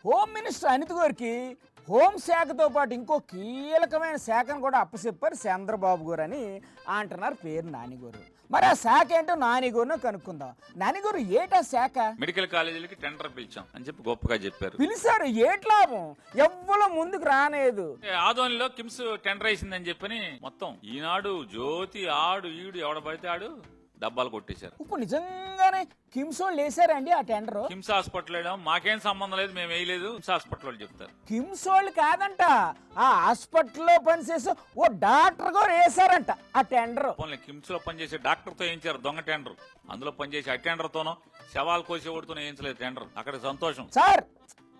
Home minister Anitha గారికి home శాఖతో పాటు ఇంకో కీలకమైన శాఖను కూడా అప్పచెప్పారు చంద్రబాబు గారు అని అంటున్నారు పేరు నానిగారు. మరి ఆ శాఖ ఏంటో నానిగారును కనుక్కుందాం. నానిగారు ఏటా శాఖ? మెడికల్ కాలేజీలకి టెండర్ పిలిచాం అని చెప్పి గొప్పగా చెప్పారు. పిలిచారు, ఏట్ లాభం? ఎవ్వరూ ముందుకు రాలేదు. ఆదోనిలో కిమ్స్ టెండర్ వేసిందని చెప్పని మొత్తం ఈనాడు జ్యోతి ఆడు ఈడు ఎవడ పడితే ఆడు డబ్బాలు కొట్టేశారు. ఇప్పుడు నిజంగానే కిమ్స్ వాళ్ళు వేసారండి ఆ టెండర్? కిమ్స్ హాస్పిటల్ వేయడం మాకేం సంబంధం లేదు, మేము వేయలేదు, కిమ్స్ హాస్పిటల్ వాళ్ళు చెప్తారు. కిమ్స్ వాళ్ళు కాదంట, ఆ హాస్పిటల్లో పనిచేసే ఓ డాక్టర్ గారు వేసారంట ఆ టెండర్. కిమ్స్ లో పనిచేసే డాక్టర్ తో వేయించారు దొంగ టెండర్. అందులో పనిచేసే అటెండర్ తోనో శవాలు కోసేవాడితోనో వేయించలేదు టెండర్. అక్కడ సంతోషం. సార్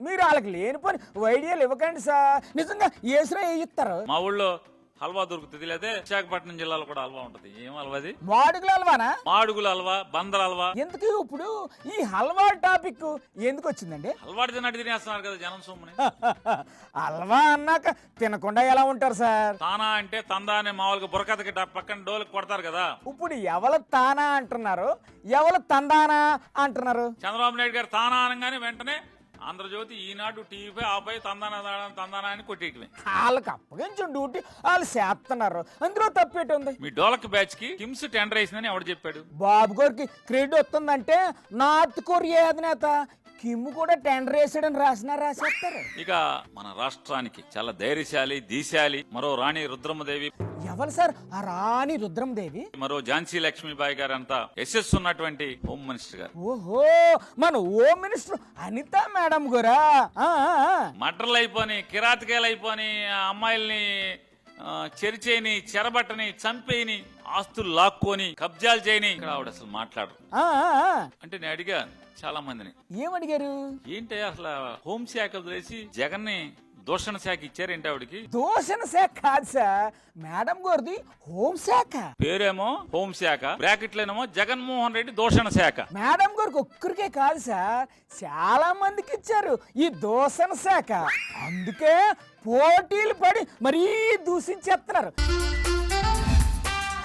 మీరు వాళ్ళకి లేనిపోని ఐడియాలు ఇవ్వకండి సార్, నిజంగా వేసినా వేయిస్తారు. మా ఊళ్ళో హల్వా దొరుకుతుంది, లేదా విశాఖపట్నం జిల్లాలో కూడా హల్వా ఉంటది. ఏం హల్వాది? మాడుగుల హల్వానా? మాడుగుల హల్వా, బందర్ హల్వా. ఎందుకు ఇప్పుడు ఈ హల్వా టాపిక్ ఎందుకు వచ్చిందండి? హల్వా తిన్నట్టు తినేస్తున్నారు కదా జనం సొమ్ముని. హల్వా అన్నాక తినకుండా ఎలా ఉంటారు సార్? తానా అంటే తందా అనే మామూలుగా బుర్రకథకి పక్కన డోలకు కొడతారు కదా. ఇప్పుడు ఎవరు తానా అంటున్నారు, ఎవరు తందానా అంటున్నారు? చంద్రబాబు నాయుడు గారు తానా అనగానే వెంటనే ఆంధ్రజ్యోతి, ఈనాడు, టీవీ ఆపై తందానా అని కొట్టేయటమే. వాళ్ళకి అప్పగించిన డ్యూటీ వాళ్ళు చేస్తున్నారు, అందులో తప్పేటి ఉంది? మీ డోలక్ బ్యాచ్ కి కిమ్స్ టెండర్ వేసిందని ఎవడు చెప్పాడు? బాబు గారికి క్రెడిట్ వస్తుందంటే నార్త్ కొరియా అధినేత కిమ్ కూడా టెండర్ వేసాడని రాసేస్తారు. ఇక మన రాష్ట్రానికి చాలా ధైర్యశాలి, దీశాలి మరో రాణి రుద్రమదేవి. ఎవరు సార్ ఆ రాణి రుద్రమదేవి? మరో ఝాన్సీ లక్ష్మీబాయి గారు అంతా ఎస్ఎస్ ఉన్నటువంటి హోమ్ మినిస్టర్ గారు. ఓహో, మన హోమ్ మినిస్టర్ అనిత మేడం గారా? మర్డర్లు అయిపోని, కిరాతకాయలు అయిపోని, అమ్మాయిల్ని చెరిచేయని, చెరబట్టని, చంపేయని, ఆస్తులు లాక్కొని కబ్జాలు చేయని ఇక్కడ ఆవిడ అసలు మాట్లాడరు. అంటే నేను అడిగా చాలా మందిని, ఏమడిగారు? ఏంటి అసలు హోంశాఖ వదిలేసి జగన్ ని దూషణ శాఖ ఇచ్చారేంటి ఆవిడకి? దూషణ శాఖ కాదు సార్, మేడం గారిది హోంశాఖ. పేరేమో హోంశాఖ, బ్రాకెట్లేనేమో జగన్మోహన్ రెడ్డి దూషణ శాఖ. మేడం గారికి ఒక్కరికే కాదు సార్, చాలా మందికి ఇచ్చారు ఈ దూషణ శాఖ. అందుకే పోటీలు పడి మరీ దూషించేస్తున్నారు.